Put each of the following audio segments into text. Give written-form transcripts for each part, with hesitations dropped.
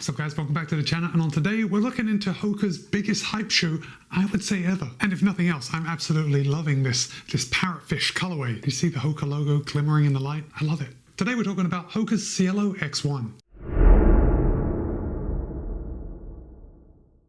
What's up guys, welcome back to the channel, and on today we're looking into HOKA's biggest hype shoe, I would say ever. And if nothing else, I'm absolutely loving this parrotfish colorway. You see the HOKA logo glimmering in the light? I love it. Today we're talking about HOKA Cielo X1.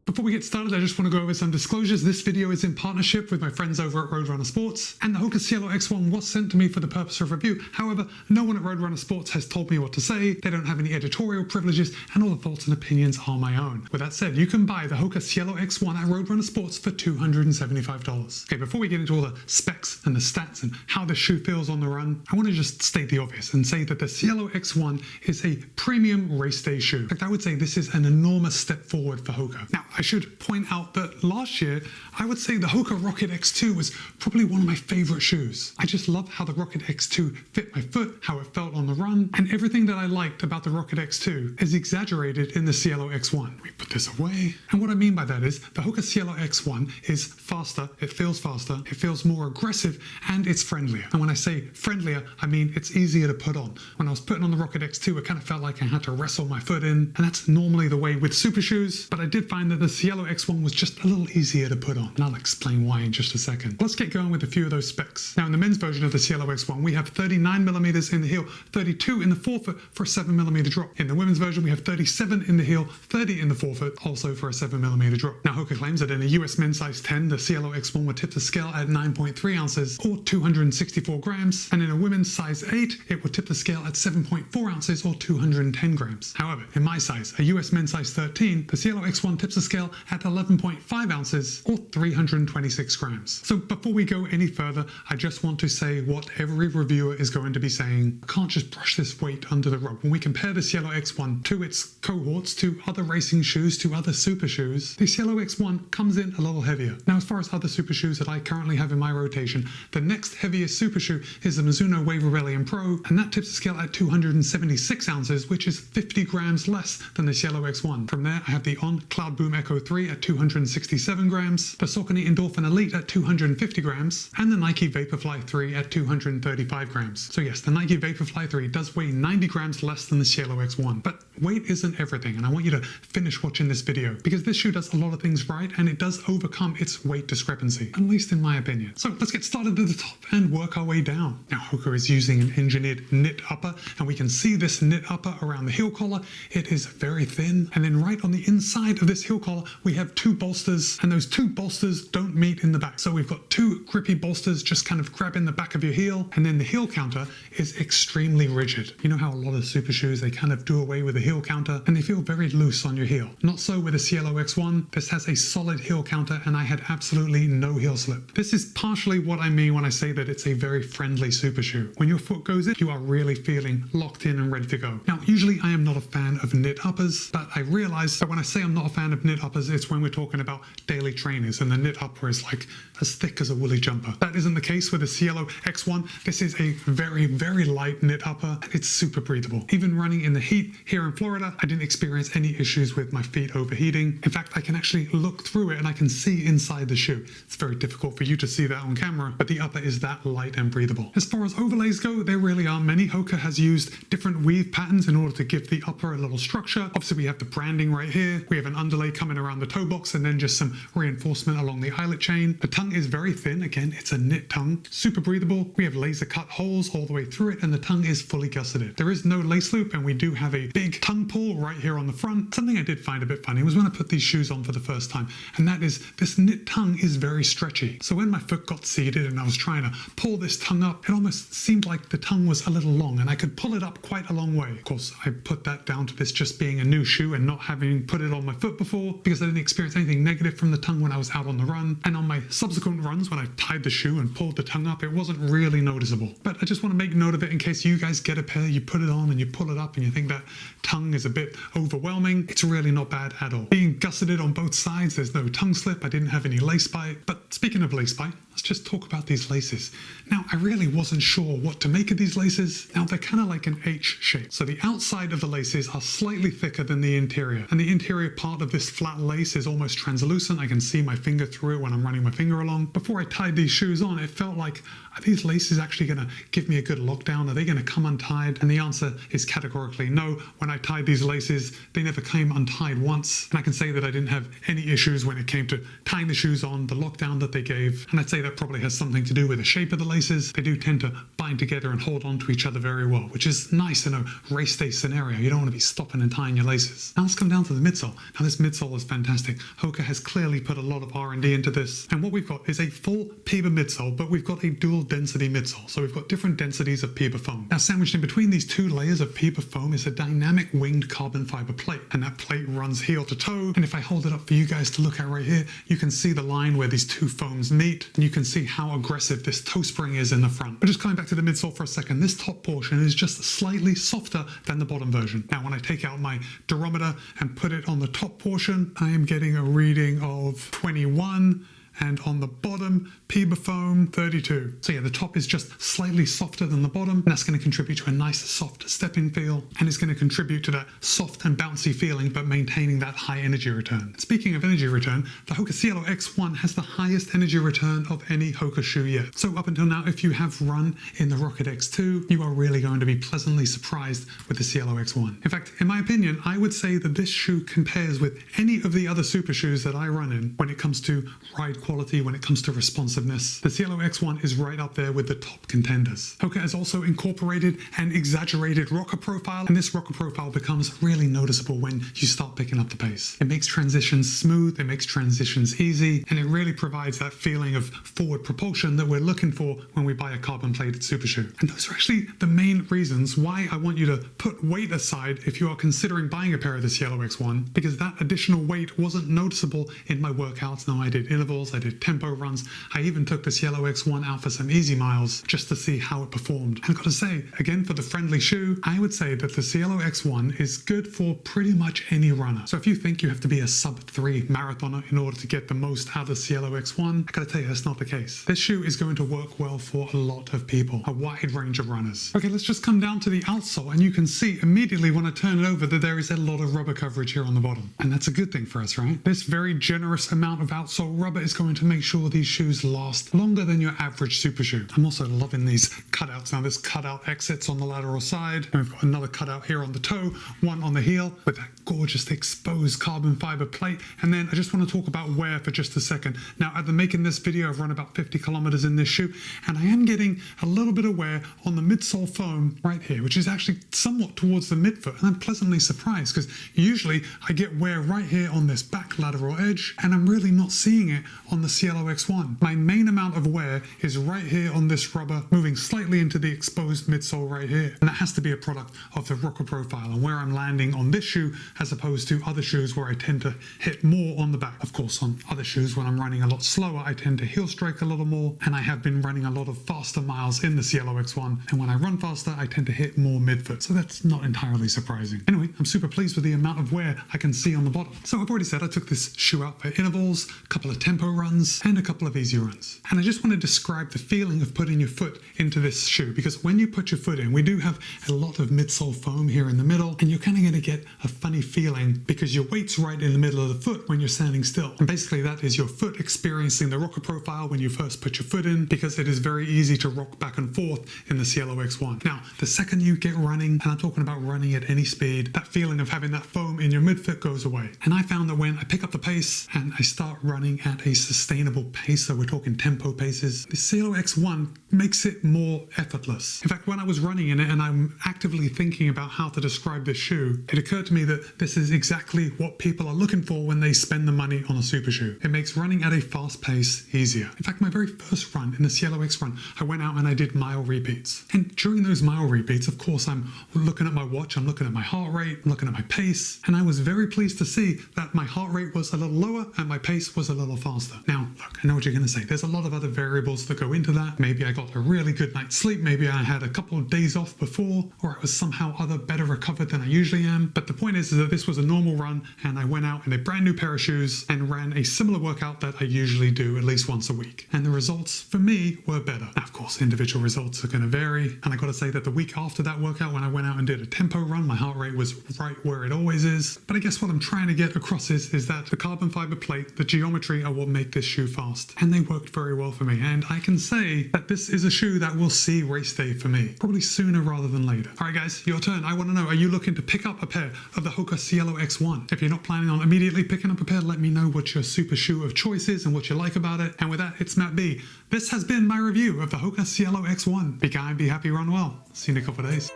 Before we get started, I just want to go over some disclosures. This video is in partnership with my friends over at Roadrunner Sports, and the HOKA Cielo X1 was sent to me for the purpose of review. However, no one at Roadrunner Sports has told me what to say. They don't have any editorial privileges, and all the thoughts and opinions are my own. With that said, you can buy the HOKA Cielo X1 at Roadrunner Sports for $275. Okay, before we get into all the specs and the stats and how the shoe feels on the run, I want to just state the obvious and say that the Cielo X1 is a premium race day shoe. In fact, I would say this is an enormous step forward for HOKA. Now, I should point out that last year, I would say the HOKA Rocket X2 was probably one of my favorite shoes. I just love how the Rocket X2 fit my foot, how it felt on the run, and everything that I liked about the Rocket X2 is exaggerated in the Cielo X1. Let me put this away. And what I mean by that is the HOKA Cielo X1 is faster, it feels more aggressive, and it's friendlier. And when I say friendlier, I mean it's easier to put on. When I was putting on the Rocket X2, it kind of felt like I had to wrestle my foot in, and that's normally the way with super shoes, but I did find that the Cielo X1 was just a little easier to put on, and I'll explain why in just a second. Let's get going with a few of those specs. Now, in the men's version of the Cielo X1, we have 39mm in the heel, 32 in the forefoot for a 7mm drop. In the women's version, we have 37 in the heel, 30 in the forefoot, also for a 7mm drop. Now, HOKA claims that in a US men's size 10, the Cielo X1 would tip the scale at 9.3 ounces or 264 grams, and in a women's size 8, it would tip the scale at 7.4 ounces or 210 grams. However, in my size, a US men's size 13, the Cielo X1 tips the scale at 11.5 ounces or 326 grams. So before we go any further, I just want to say what every reviewer is going to be saying. I can't just brush this weight under the rug. When we compare the Cielo X1 to its cohorts, to other racing shoes, to other super shoes, the Cielo X1 comes in a little heavier. Now, as far as other super shoes that I currently have in my rotation, the next heaviest super shoe is the Mizuno Wave Rebellion Pro, and that tips the scale at 276 ounces, which is 50 grams less than the Cielo X1. From there, I have the On Cloudboom Echo 3 at 267 grams, the Saucony Endorphin Elite at 250 grams, and the Nike Vaporfly 3 at 235 grams. So yes, the Nike Vaporfly 3 does weigh 90 grams less than the Cielo X1, but weight isn't everything, and I want you to finish watching this video because this shoe does a lot of things right, and it does overcome its weight discrepancy, at least in my opinion. So let's get started at the top and work our way down. Now, HOKA is using an engineered knit upper, and we can see this knit upper around the heel collar. It is very thin, and then right on the inside of this heel collar, we have two bolsters, and those two bolsters don't meet in the back. So we've got two grippy bolsters just kind of grabbing the back of your heel, and then the heel counter is extremely rigid. You know how a lot of super shoes, they kind of do away with the heel counter and they feel very loose on your heel. Not so with the Cielo X1. This has a solid heel counter, and I had absolutely no heel slip. This is partially what I mean when I say that it's a very friendly super shoe. When your foot goes in, you are really feeling locked in and ready to go. Now, usually I am not a fan of knit uppers, but I realize that when I say I'm not a fan of knit uppers, it's when we're talking about daily trainers and the knit upper is like as thick as a woolly jumper. That isn't the case with the Cielo X1. This is a very, very light knit upper. It's super breathable. Even running in the heat here in Florida, I didn't experience any issues with my feet overheating. In fact, I can actually look through it and I can see inside the shoe. It's very difficult for you to see that on camera, but the upper is that light and breathable. As far as overlays go, there really are many. HOKA has used different weave patterns in order to give the upper a little structure. Obviously, we have the branding right here. We have an underlay coming around the toe box, and then just some reinforcement along the eyelet chain. The tongue is very thin. Again, it's a knit tongue. Super breathable. We have laser cut holes all the way through it, and the tongue is fully gusseted. There is no lace loop, and we do have a big tongue pull right here on the front. Something I did find a bit funny was when I put these shoes on for the first time, and that is this knit tongue is very stretchy. So when my foot got seated and I was trying to pull this tongue up, it almost seemed like the tongue was a little long, and I could pull it up quite a long way. Of course, I put that down to this just being a new shoe and not having put it on my foot before, because I didn't experience anything negative from the tongue when I was out on the run. And on my subsequent runs, when I tied the shoe and pulled the tongue up, it wasn't really noticeable. But I just want to make note of it in case you guys get a pair, you put it on and you pull it up and you think that tongue is a bit overwhelming. It's really not bad at all. Being gusseted on both sides, there's no tongue slip. I didn't have any lace bite. But speaking of lace bite, let's just talk about these laces. Now, I really wasn't sure what to make of these laces. Now, they're kind of like an H shape. So the outside of the laces are slightly thicker than the interior, and the interior part of this flap flat lace is almost translucent. I can see my finger through it when I'm running my finger along. Before I tied these shoes on, it felt like, are these laces actually going to give me a good lockdown? Are they going to come untied? And the answer is categorically no. When I tied these laces, they never came untied once. And I can say that I didn't have any issues when it came to tying the shoes on, the lockdown that they gave. And I'd say that probably has something to do with the shape of the laces. They do tend to bind together and hold on to each other very well, which is nice in a race day scenario. You don't want to be stopping and tying your laces. Now let's come down to the midsole. Now this midsole is fantastic. HOKA has clearly put a lot of R&D into this. And what we've got is a full PEBA midsole, but we've got a dual density midsole. So we've got different densities of PEBA foam. Now sandwiched in between these two layers of PEBA foam is a dynamic winged carbon fiber plate. And that plate runs heel to toe. And if I hold it up for you guys to look at right here, you can see the line where these two foams meet. And you can see how aggressive this toe spring is in the front. But just coming back to the midsole for a second, this top portion is just slightly softer than the bottom version. Now when I take out my durometer and put it on the top portion, I am getting a reading of 21. And on the bottom, PEBA foam 32. So yeah, the top is just slightly softer than the bottom, and that's going to contribute to a nice soft step-in feel, and it's going to contribute to that soft and bouncy feeling, but maintaining that high energy return. Speaking of energy return, the HOKA Cielo X1 has the highest energy return of any HOKA shoe yet. So up until now, if you have run in the Rocket X2, you are really going to be pleasantly surprised with the Cielo X1. In fact, in my opinion, I would say that this shoe compares with any of the other super shoes that I run in when it comes to ride quality, when it comes to responsiveness. The Cielo X1 is right up there with the top contenders. HOKA has also incorporated an exaggerated rocker profile, and this rocker profile becomes really noticeable when you start picking up the pace. It makes transitions smooth, it makes transitions easy, and it really provides that feeling of forward propulsion that we're looking for when we buy a carbon-plated super shoe. And those are actually the main reasons why I want you to put weight aside if you are considering buying a pair of the Cielo X1, because that additional weight wasn't noticeable in my workouts. Now I did intervals, I did tempo runs. I even took the Cielo X1 out for some easy miles just to see how it performed. And I've got to say, again, for the friendly shoe, I would say that the Cielo X1 is good for pretty much any runner. So if you think you have to be a sub-3 marathoner in order to get the most out of the Cielo X1, I gotta tell you, that's not the case. This shoe is going to work well for a lot of people, a wide range of runners. Okay, let's just come down to the outsole, and you can see immediately when I turn it over that there is a lot of rubber coverage here on the bottom. And that's a good thing for us, right? This very generous amount of outsole rubber is going to make sure these shoes last longer than your average super shoe. I'm also loving these cutouts. Now this cutout exits on the lateral side, and we've got another cutout here on the toe, one on the heel with that gorgeous exposed carbon fiber plate. And then I just want to talk about wear for just a second. Now at the making this video, I've run about 50 kilometers in this shoe, and I am getting a little bit of wear on the midsole foam right here, which is actually somewhat towards the midfoot. And I'm pleasantly surprised because usually I get wear right here on this back lateral edge, and I'm really not seeing it on the Cielo X1. My main amount of wear is right here on this rubber, moving slightly into the exposed midsole right here. And that has to be a product of the rocker profile and where I'm landing on this shoe as opposed to other shoes where I tend to hit more on the back. Of course, on other shoes when I'm running a lot slower, I tend to heel strike a little more, and I have been running a lot of faster miles in the Cielo X1. And when I run faster, I tend to hit more midfoot. So that's not entirely surprising. Anyway, I'm super pleased with the amount of wear I can see on the bottom. So I've already said I took this shoe out for intervals, a couple of tempo runs, and a couple of easy runs. And I just want to describe the feeling of putting your foot into this shoe, because when you put your foot in, we do have a lot of midsole foam here in the middle, and you're kind of going to get a funny feeling because your weight's right in the middle of the foot when you're standing still. And basically that is your foot experiencing the rocker profile when you first put your foot in, because it is very easy to rock back and forth in the Cielo X1. Now, the second you get running, and I'm talking about running at any speed, that feeling of having that foam in your midfoot goes away. And I found that when I pick up the pace and I start running at a sustainable pace, so we're talking tempo paces, the Cielo X1 makes it more effortless. In fact, when I was running in it and I'm actively thinking about how to describe this shoe, it occurred to me that this is exactly what people are looking for when they spend the money on a super shoe. It makes running at a fast pace easier. In fact, my very first run in the Cielo X1, I went out and I did mile repeats. And during those mile repeats, of course, I'm looking at my watch, I'm looking at my heart rate, I'm looking at my pace, and I was very pleased to see that my heart rate was a little lower and my pace was a little faster. Now, look, I know what you're going to say. There's a lot of other variables that go into that. Maybe I got a really good night's sleep, maybe I had a couple of days off before, or I was somehow better recovered than I usually am. But the point is that this was a normal run and I went out in a brand new pair of shoes and ran a similar workout that I usually do at least once a week. And the results for me were better. Now, of course, individual results are going to vary. And I got to say that the week after that workout, when I went out and did a tempo run, my heart rate was right where it always is. But I guess what I'm trying to get across is that the carbon fiber plate, the geometry are what make this shoe fast. And they worked very well for me. And I can say that this is a shoe that will see race day for me, probably sooner rather than later. All right, guys, your turn. I want to know, are you looking to pick up a pair of the HOKA Cielo X1? If you're not planning on immediately picking up a pair, let me know what your super shoe of choice is and what you like about it. And with that, it's Matt B. This has been my review of the HOKA Cielo X1. Be kind, be happy, run well. See you in a couple of days.